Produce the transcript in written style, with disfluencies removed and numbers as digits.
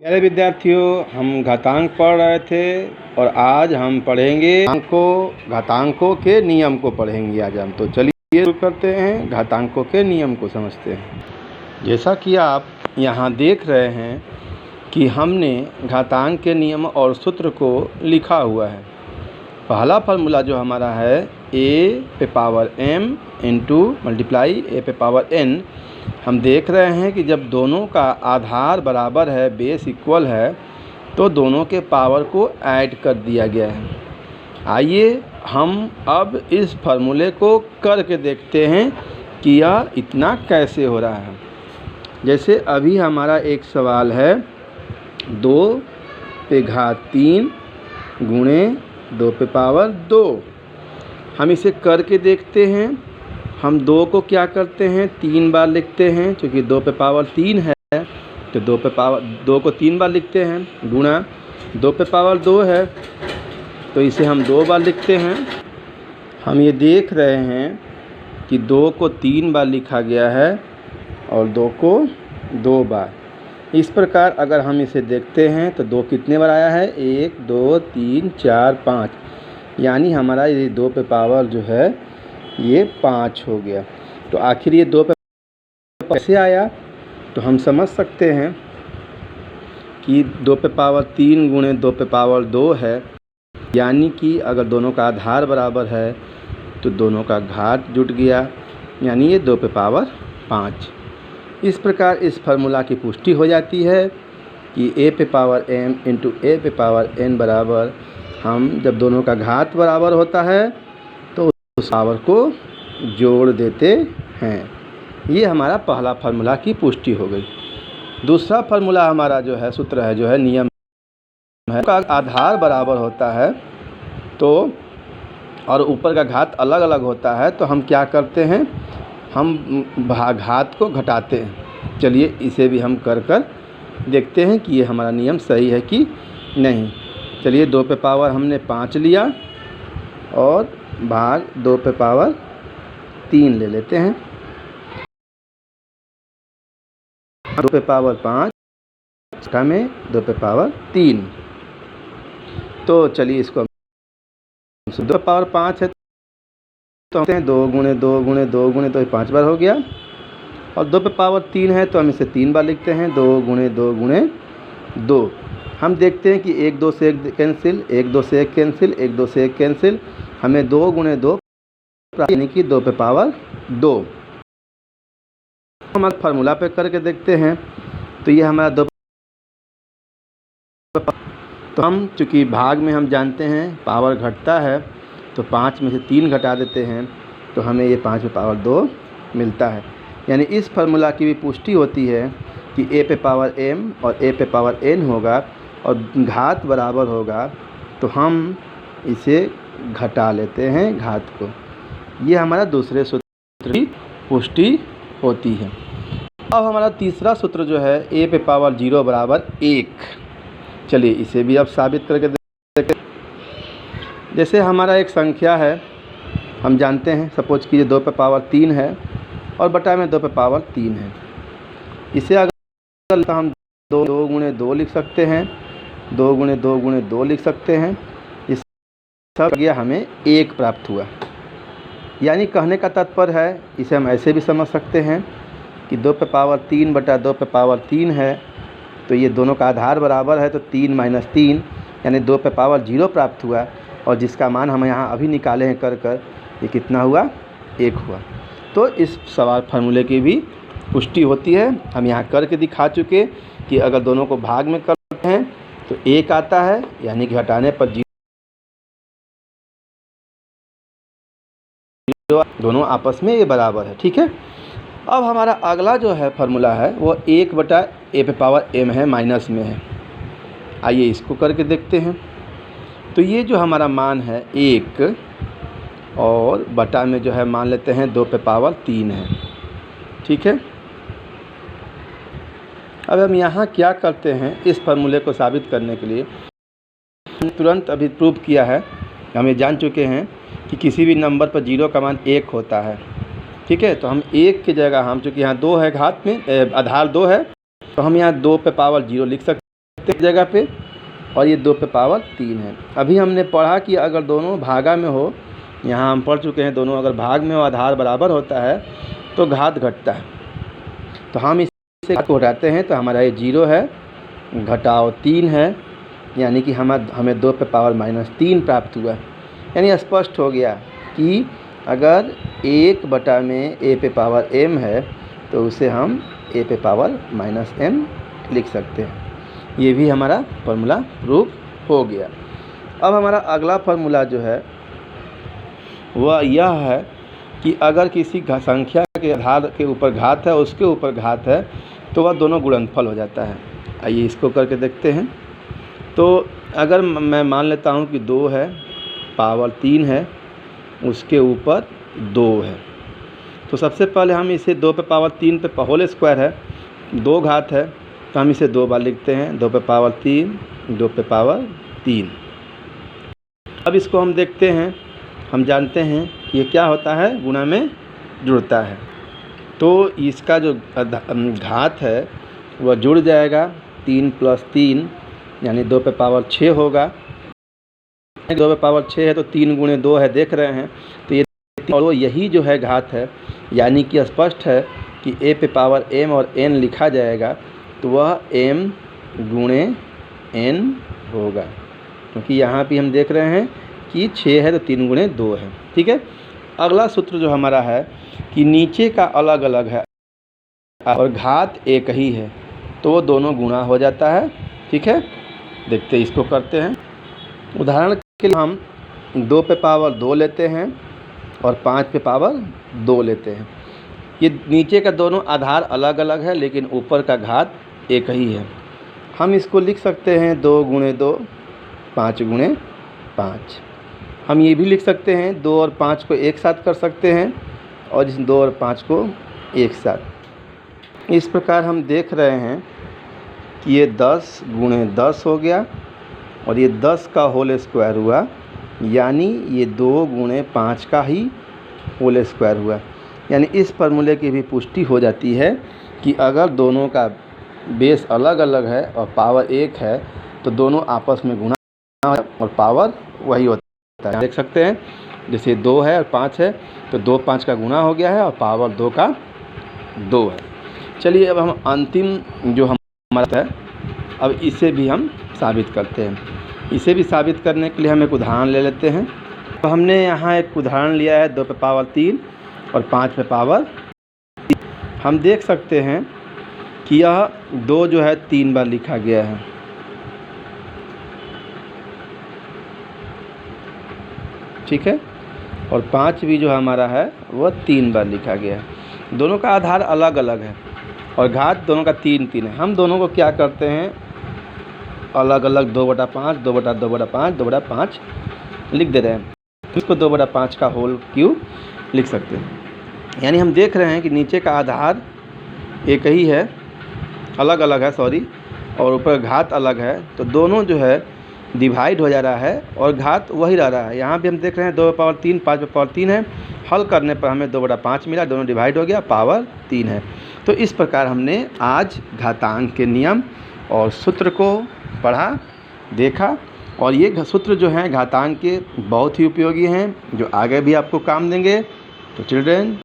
प्यारे विद्यार्थियों, हम घातांक पढ़ रहे थे और आज हम पढ़ेंगे घातांकों के नियम को पढ़ेंगे आज हम। तो चलिए शुरू करते हैं, घातांकों के नियम को समझते हैं। जैसा कि आप यहाँ देख रहे हैं कि हमने घातांक के नियम और सूत्र को लिखा हुआ है। पहला फार्मूला जो हमारा है a पे power m into multiply a पे पावर n। हम देख रहे हैं कि जब दोनों का आधार बराबर है, बेस इक्वल है, तो दोनों के पावर को ऐड कर दिया गया है। आइए हम अब इस फार्मूले को करके देखते हैं कि यह इतना कैसे हो रहा है। जैसे अभी हमारा एक सवाल है 2 पे घात 3 गुणे 2 पे पावर 2। हम इसे करके देखते हैं। हम 2 को क्या करते हैं, 3 बार लिखते हैं, क्योंकि 2 पे पावर 3 है तो 2 को 3 बार लिखते हैं, गुणा 2 पे पावर 2 है तो इसे हम 2 बार लिखते हैं। हम ये देख रहे हैं कि 2 को 3 बार लिखा गया है और 2 को 2 बार। इस प्रकार अगर हम इसे देखते हैं तो 2 कितने बार आया है, 1 2 3 4 5, यानी हमारा ये 2 पे पावर जो है ये 5 हो गया। तो आखिर ये 2 पे कैसे आया, तो हम समझ सकते हैं कि 2 पे पावर 3 गुणे 2 पे पावर 2 है, यानी कि अगर दोनों का आधार बराबर है तो दोनों का घात जुट गया, यानी ये 2 पे पावर 5। इस प्रकार इस फार्मूला की पुष्टि हो जाती है कि a पे पावर m इंटू a पे पावर n बराबर, हम जब दोनों का घात बराबर होता है तो उस पावर को जोड़ देते हैं। ये हमारा पहला फार्मूला की पुष्टि हो गई। दूसरा फार्मूला हमारा जो है सूत्र है, जो है नियम है, का आधार बराबर होता है तो और ऊपर का घात अलग अलग होता है तो हम क्या करते हैं, हम घात को घटाते हैं। चलिए इसे भी हम कर देखते हैं कि ये हमारा नियम सही है कि नहीं। चलिए 2 पे पावर हमने 5 लिया और भाग 2 पे पावर 3 ले लेते हैं। 2 पे पावर 5 में 2 पे पावर 3। तो चलिए इसको 2 पे पावर 5 है तो हम 2 गुणे 2 गुणे 2 गुणे तो 5 बार हो गया, और 2 पे पावर 3 है तो हम इसे 3 बार लिखते हैं, 2 गुणे 2 गुणे 2। हम देखते हैं कि 1 2 से 1 कैंसिल, 1 2 से 1 कैंसिल, 1 2से 1 कैंसिल, हमें 2 गुणे 2 यानी कि 2 पे पावर 2। हम फार्मूला पे करके देखते हैं तो ये हमारा 2। तो हम चूँकि भाग में हम जानते हैं पावर घटता है तो 5 में से 3 घटा देते हैं तो हमें ये 5 पे पावर 2 मिलता है। यानी इस फार्मूला की भी पुष्टि होती है कि a पे पावर m और a पे पावर n होगा और घात बराबर होगा तो हम इसे घटा लेते हैं घात को। ये हमारा दूसरे सूत्र की पुष्टि होती है। अब हमारा तीसरा सूत्र जो है a पे पावर 0 बराबर 1। चलिए इसे भी अब साबित करके देखते हैं। जैसे हमारा एक संख्या है, हम जानते हैं, सपोज कीजिए 2 पे पावर 3 है और बटा में 2 पे पावर 3 है। इसे अगर हम 2 गुणे 2 लिख सकते हैं, 2 गुणे 2 गुणे 2 लिख सकते हैं। इस सब गया हमें 1 प्राप्त हुआ। यानी कहने का तात्पर्य है, इसे हम ऐसे भी समझ सकते हैं कि 2 पे पावर 3 बटा 2 पे पावर 3 है तो ये दोनों का आधार बराबर है तो 3 माइनस 3 यानी 2 पे पावर 0 प्राप्त हुआ, और जिसका मान हम यहाँ अभी निकाले हैं कर ये कितना हुआ, 1 हुआ। तो इस सवाल फार्मूले की भी पुष्टि होती है। हम यहाँ करके दिखा चुके कि अगर दोनों को भाग में करते हैं तो 1 आता है, यानी कि घटाने पर 0, दोनों आपस में ये बराबर है। ठीक है। अब हमारा अगला जो है फार्मूला है वो 1 बटा a पे पावर m है, माइनस में है। आइए इसको करके देखते हैं। तो ये जो हमारा मान है 1 और बटा में जो है मान लेते हैं 2 पे पावर 3 है। ठीक है। अब हम यहाँ क्या करते हैं, इस फार्मूले को साबित करने के लिए तुरंत अभी प्रूव किया है, हम ये जान चुके हैं कि किसी भी नंबर पर 0 का मान 1 होता है। ठीक है। तो हम 1 की जगह हम चूँकि यहाँ 2 है, घात में आधार 2 है तो हम यहाँ 2 पे पावर 0 लिख सकते सकते हैं जगह पे, और ये 2 पे पावर 3 है। अभी हमने पढ़ा कि अगर दोनों भागा में हो, यहाँ हम पढ़ चुके हैं, दोनों अगर भाग में हो आधार बराबर होता है तो घात घटता है। तो हम इसे घात को हटाते हैं तो हमारा ये 0 है, घटाओ 3 है, यानी कि हमें 2 पे पावर -3 प्राप्त हुआ। यानी स्पष्ट हो गया कि अगर 1 बटा में a पे पावर m है तो उसे हम a पे पावर -m लिख सकते हैं। ये भी हमारा फार्मूला प्रूफ हो गया। अब हमारा अगला फार्मूला जो है वह यह है कि अगर किसी संख्या के आधार के ऊपर घात है, उसके ऊपर घात है, तो वह दोनों गुणनफल हो जाता है। आइए इसको करके देखते हैं। तो अगर मैं मान लेता हूँ कि 2 है, पावर 3 है, उसके ऊपर 2 है, तो सबसे पहले हम इसे 2 पे पावर 3 पे होल स्क्वायर है, 2 घात है, तो हम इसे 2 बार लिखते हैं, 2 पे पावर 3, 2 पे पावर 3। अब इसको हम देखते हैं, हम जानते हैं कि ये क्या होता है, गुणा में जुड़ता है। तो इसका जो घात है वह जुड़ जाएगा, 3 + 3 यानी 2 पे पावर 6 होगा। 2 पे पावर 6 है तो 3 × 2 है, देख रहे हैं। तो ये और यही जो है घात है, यानी कि स्पष्ट है कि a पे पावर m और n लिखा जाएगा तो वह m × n होगा, क्योंकि यहाँ भी हम देख रहे हैं कि 6 है तो 3 × 2 है। ठीक है। अगला सूत्र जो हमारा है कि नीचे का अलग अलग है और घात एक ही है, तो वो दोनों गुणा हो जाता है। ठीक है, देखते इसको करते हैं। उदाहरण के लिए हम 2 पे पावर 2 लेते हैं और 5 पे पावर 2 लेते हैं। ये नीचे का दोनों आधार अलग अलग है, लेकिन ऊपर का घात एक ही है। हम इसको लिख सकते हैं 2 × 2, 5 × 5। हम ये भी लिख सकते हैं 2 और 5 को एक साथ कर सकते हैं, और इस 2 और 5 को एक साथ। इस प्रकार हम देख रहे हैं कि ये 10 × 10 हो गया, और ये 10 का होल स्क्वायर हुआ, यानी ये 2 × 5 का ही होल स्क्वायर हुआ। यानी इस फार्मूले की भी पुष्टि हो जाती है कि अगर दोनों का बेस अलग अलग है और पावर 1 है तो दोनों आपस में गुणा और पावर वही होता है। देख सकते हैं जैसे 2 है और 5 है तो 2 5 का गुणा हो गया है और पावर 2 का 2 है। चलिए अब हम अंतिम जो हमारा है, अब इसे भी हम साबित करते हैं। इसे भी साबित करने के लिए हम एक उदाहरण ले लेते हैं। तो हमने यहाँ एक उदाहरण लिया है 2 पे पावर 3 और 5 पे पावर 3। हम देख सकते हैं कि यह 2 जो है 3 बार लिखा गया है। ठीक है, और 5 भी जो हमारा है वह 3 बार लिखा गया है। दोनों का आधार अलग अलग है और घात दोनों का 3 3 है। हम दोनों को क्या करते हैं, अलग अलग 2/5, 2/2/5, 2/5 लिख दे रहे हैं। इसको 2/5 का होल क्यूब लिख सकते हैं। यानी हम देख रहे हैं कि नीचे का आधार एक ही है, अलग अलग है सॉरी, और ऊपर घात अलग है, तो दोनों जो है डिवाइड हो जा रहा है और घात वही रह रहा है। यहाँ भी हम देख रहे हैं 2 पे पावर 3, 5 पे पावर 3 है। हल करने पर हमें 2/5 मिला, दोनों डिवाइड हो गया, पावर 3 है। तो इस प्रकार हमने आज घातांक के नियम और सूत्र को पढ़ा, देखा, और ये सूत्र जो हैं घातांक के बहुत ही उपयोगी हैं, जो आगे भी आपको काम देंगे। तो चिल्ड्रेन,